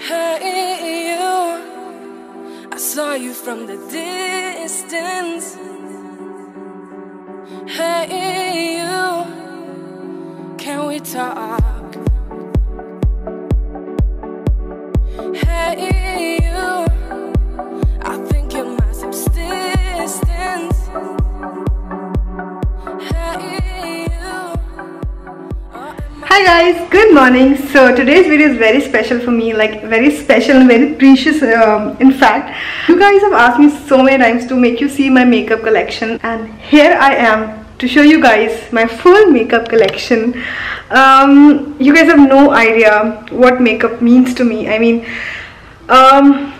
Hey you, I saw you from the distance. Hey you, can we talk? Hey you, I think you're my subsistence. Hey you. Hi guys, good morning. So today's video is very special for me, like very special and very precious. In fact, you guys have asked me so many times to make you see my makeup collection, and here I am to show you guys my full makeup collection. You guys have no idea what makeup means to me. I mean,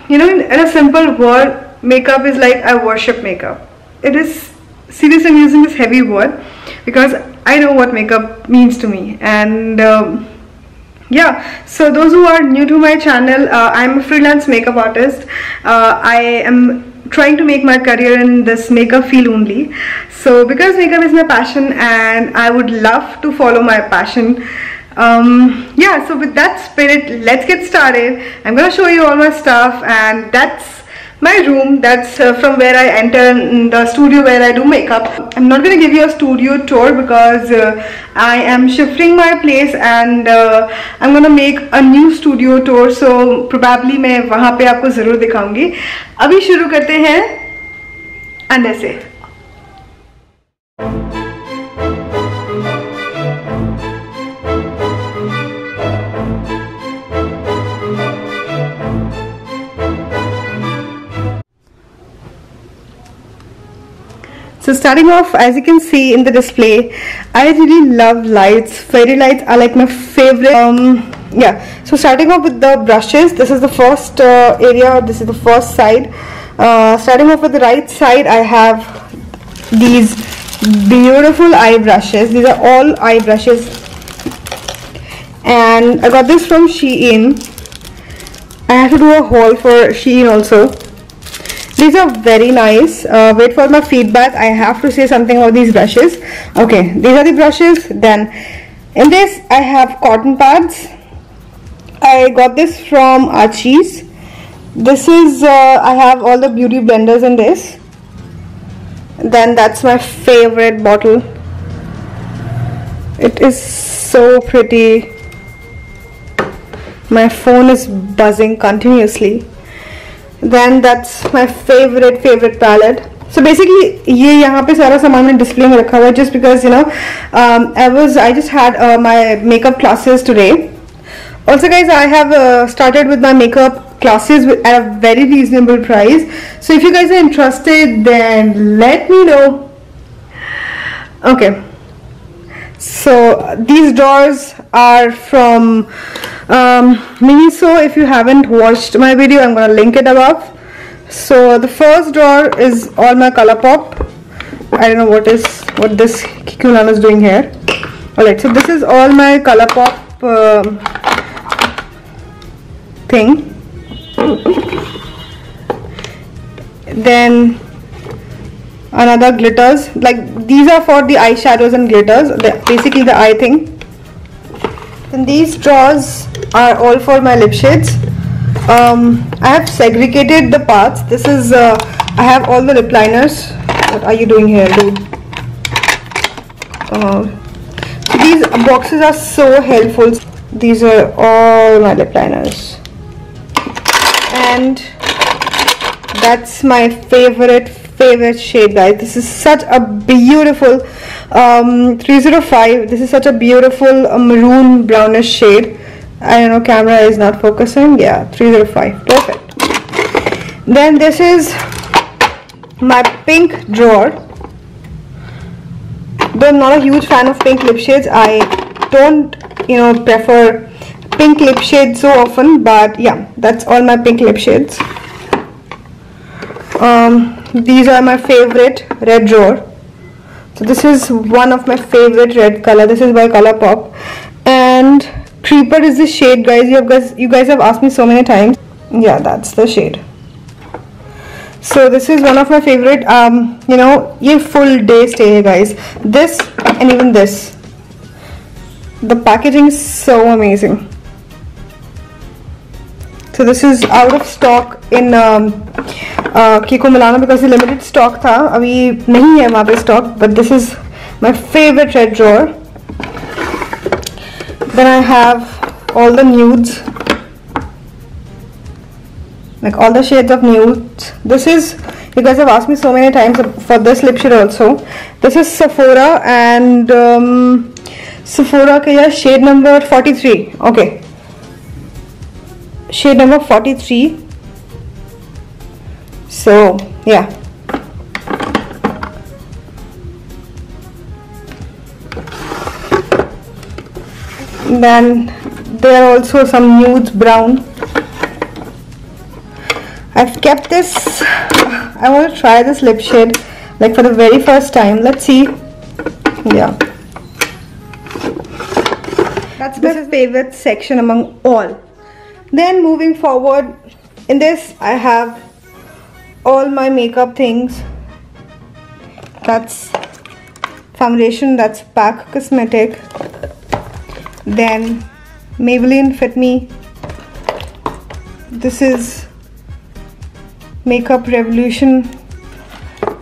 you know, in a simple word, makeup is like I worship makeup. It is, seriously, I'm using this heavy word because I know what makeup means to me. And yeah, so those who are new to my channel, I'm a freelance makeup artist. I am trying to make my career in this makeup field only. So because makeup is my passion and I would love to follow my passion, yeah, so with that spirit, let's get started. I'm gonna show you all my stuff, and that's my room. That's from where I enter the studio where I do makeup. I'm not gonna give you a studio tour because I am shifting my place, and I'm gonna make a new studio tour. So probably मैं वहाँ पे आपको ज़रूर दिखाऊंगी. अभी शुरू करते हैं अंदर से. So starting off, as you can see in the display, I really love lights. Fairy lights are like my favorite. Yeah, so starting off with the brushes, this is the first area, this is the first side. Starting off with the right side, I have these beautiful eye brushes. These are all eye brushes, and I got this from Shein. I have to do a haul for Shein also. These are very nice. Wait for my feedback. I have to say something about these brushes. Okay, these are the brushes. Then in this I have cotton pads. I got this from Archie's. This is I have all the beauty blenders in this. Then that's my favorite bottle. It is so pretty. My phone is buzzing continuously. Then that's my favorite palette. So basically ये यहाँ पे सारा सामान मैं display में रखा हुआ है just because you know I just had my makeup classes today. Also guys, I have started with my makeup classes at a very reasonable price. So if you guys are interested, then let me know. Okay. So these drawers are from Miniso. If you haven't watched my video, I'm gonna link it above. So the first drawer is all my ColourPop. I don't know what this Kikulana is doing here. Alright, so this is all my ColourPop thing. Then another glitters, like these are for the eyeshadows and glitters, basically the eye thing. And these drawers are all for my lip shades. I have segregated the parts. This is I have all the lip liners. What are you doing here, dude? So these boxes are so helpful. These are all my lip liners, and that's my favorite shade, guys. This is such a beautiful 305. This is such a beautiful maroon brownish shade. I don't know, camera is not focusing. Yeah, 305, perfect. Then this is my pink drawer. Though I'm not a huge fan of pink lip shades, I don't, you know, prefer pink lip shades so often, but yeah, that's all my pink lip shades. These are my favorite red drawer. So this is one of my favorite red color. This is by ColourPop, and Creeper is the shade, guys. You guys have asked me so many times. Yeah, that's the shade. So this is one of my favorite. You know, ये full day stay, guys. This and even this. The packaging is so amazing. So this is out of stock in Kiko Milano because the limited stock था, अभी नहीं है वहाँ पे stock. But this is my favorite red drawer. Then I have all the nudes, like all the shades of nudes. This is, you guys have asked me so many times for this lip shade also. This is Sephora and Sephora का shade number 43. Okay, shade number 43. So yeah. Then there are also some nudes brown. I've kept this. I want to try this lip shade like for the very first time. Let's see. Yeah, that's my favorite section among all. Then moving forward, in this I have all my makeup things. That's foundation, that's PAC Cosmetic. Then Maybelline Fit Me. This is Makeup Revolution.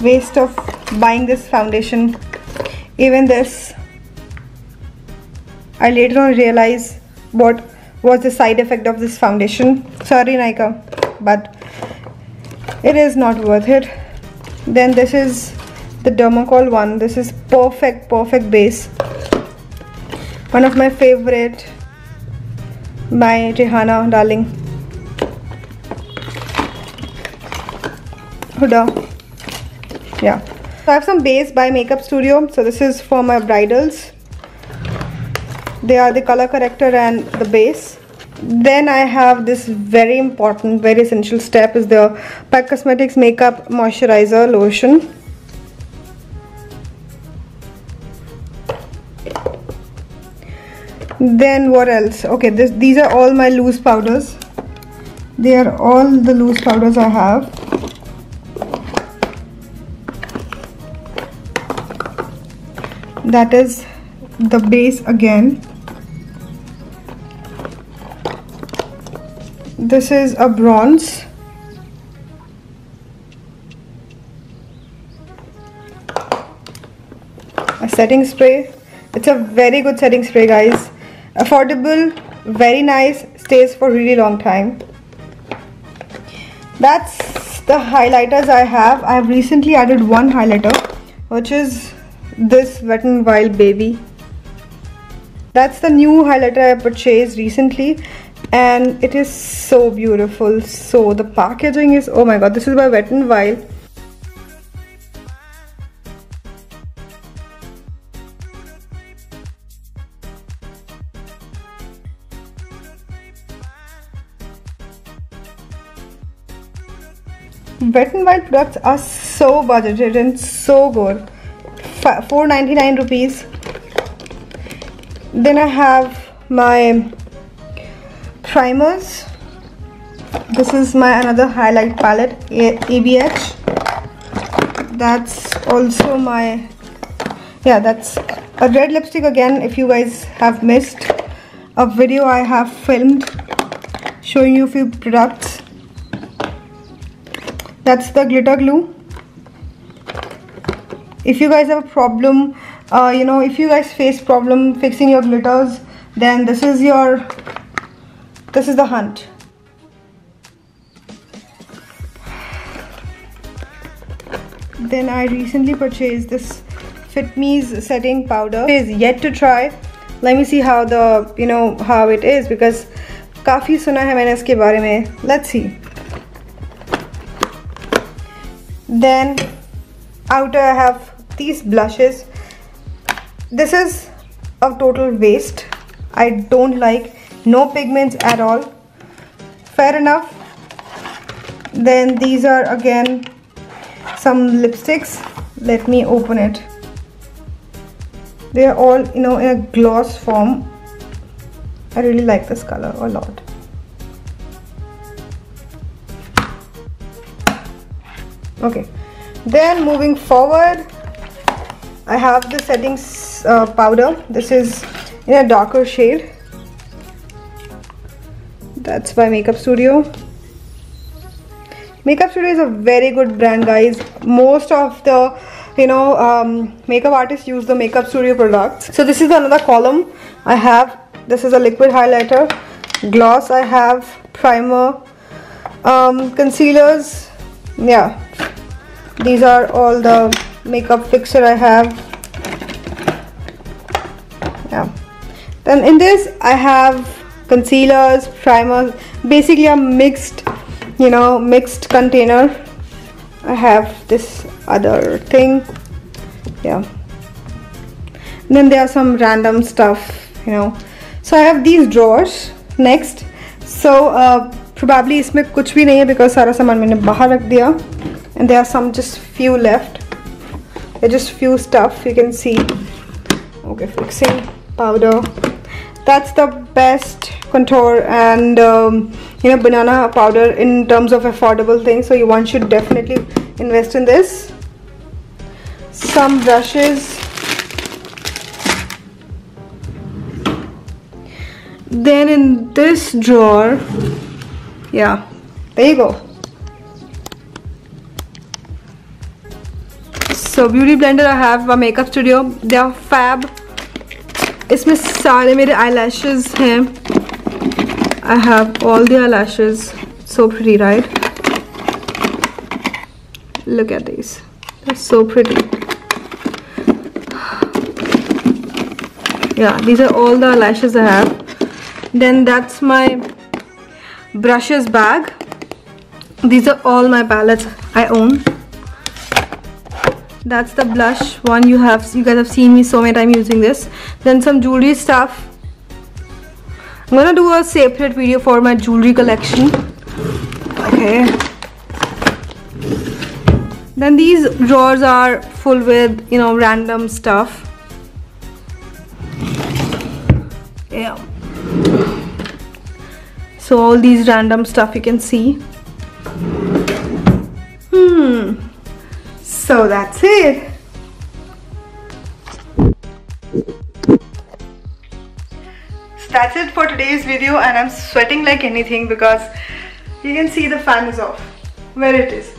Waste of buying this foundation. Even this, I later on realized what was the side effect of this foundation. Sorry Nika, but it is not worth it. Then this is the Dermacol one. This is perfect base. One of my favorite by Rihanna, darling. Huda. Yeah. So I have some base by Makeup Studio. So this is for my bridals. They are the color corrector and the base. Then I have this very important, very essential step is the PAC Cosmetics Makeup Moisturizer Lotion. Then what else? Okay, these are all my loose powders. They are all the loose powders I have. That is the base again. This is a bronze. A setting spray. It's a very good setting spray, guys. Affordable, very nice, stays for really long time. That's the highlighters I have. I have recently added one highlighter, which is this Wet n Wild Baby. That's the new highlighter I purchased recently, and it is so beautiful. So the packaging is, oh my god, this is by Wet n Wild. Wet n Wild products are so budgeted and so good. 499 rupees. Then I have my primers. This is my another highlight palette, ABH. That's also my, yeah, that's a red lipstick again. If you guys have missed a video I have filmed showing you a few products. That's the glitter glue. If you guys have a problem, if you guys face problem fixing your glitters, then this is the hunt. Then I recently purchased this Fit Me's setting powder. It is yet to try. Let me see how how it is, because काफी सुना है मैंने इसके बारे में. Let's see. Then outer I have these blushes. This is a total waste. I don't like, no pigments at all. Fair enough. Then these are again some lipsticks. Let me open it. They are all in a gloss form. I really like this color a lot. Okay, then moving forward, I have the setting powder. This is in a darker shade. That's by Makeup Studio. Makeup Studio is a very good brand, guys. Most of the makeup artists use the Makeup Studio products. So this is another column I have. This is a liquid highlighter, gloss I have, primer, concealers. Yeah, these are all the makeup fixer I have. Yeah, then in this I have concealers, primers, basically a mixed container. I have this other thing. Yeah, and then there are some random stuff, so I have these drawers next. So probably इसमें कुछ भी नहीं है because सारा सामान मैंने बाहर रख दिया, and there are some just few left. There are just few stuff you can see. Okay, fixing powder. That's the best contour and banana powder in terms of affordable things, so one should definitely invest in this. Some brushes. Then in this drawer, yeah, there you go. So beauty blender I have a Makeup Studio. They are fab. इसमें सारे मेरे eyelashes हैं. I have all the eyelashes. So pretty, right? Look at these. They're so pretty. Yeah, these are all the eyelashes I have. Then that's my brushes bag. These are all my palettes I own. That's the blush one. You guys have seen me so many times using this. Then some jewelry stuff. I'm gonna do a separate video for my jewelry collection. Okay. Then these drawers are full with random stuff. Yeah. So all these random stuff you can see. So that's it. So that's it for today's video, and I'm sweating like anything because you can see the fan is off. Where it is?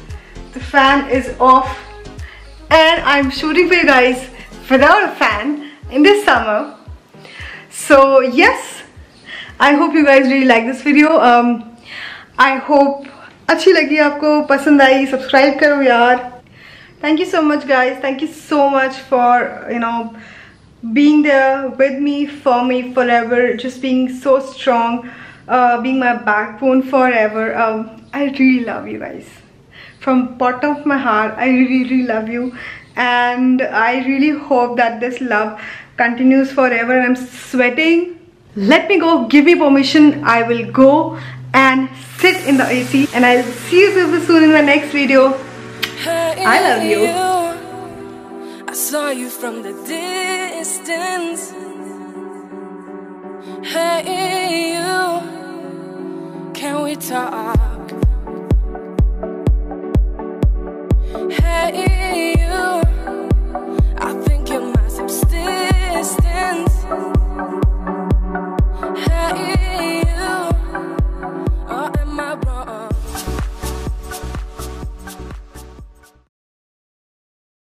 The fan is off, and I'm shooting for you guys without a fan in this summer. So yes, I hope you guys really like this video. I hope अच्छी लगी आपको, पसंद आई. Subscribe करो यार. Thank you so much, guys. Thank you so much for being there with me, for me forever, just being so strong, being my backbone forever. I really love you guys from bottom of my heart. I really love you, and I really hope that this love continues forever. I'm sweating. Let me go. Give me permission. I will go and sit in the AC, and I'll see you super soon in my next video. I love you. I saw you from the distance. Hey you, can we talk?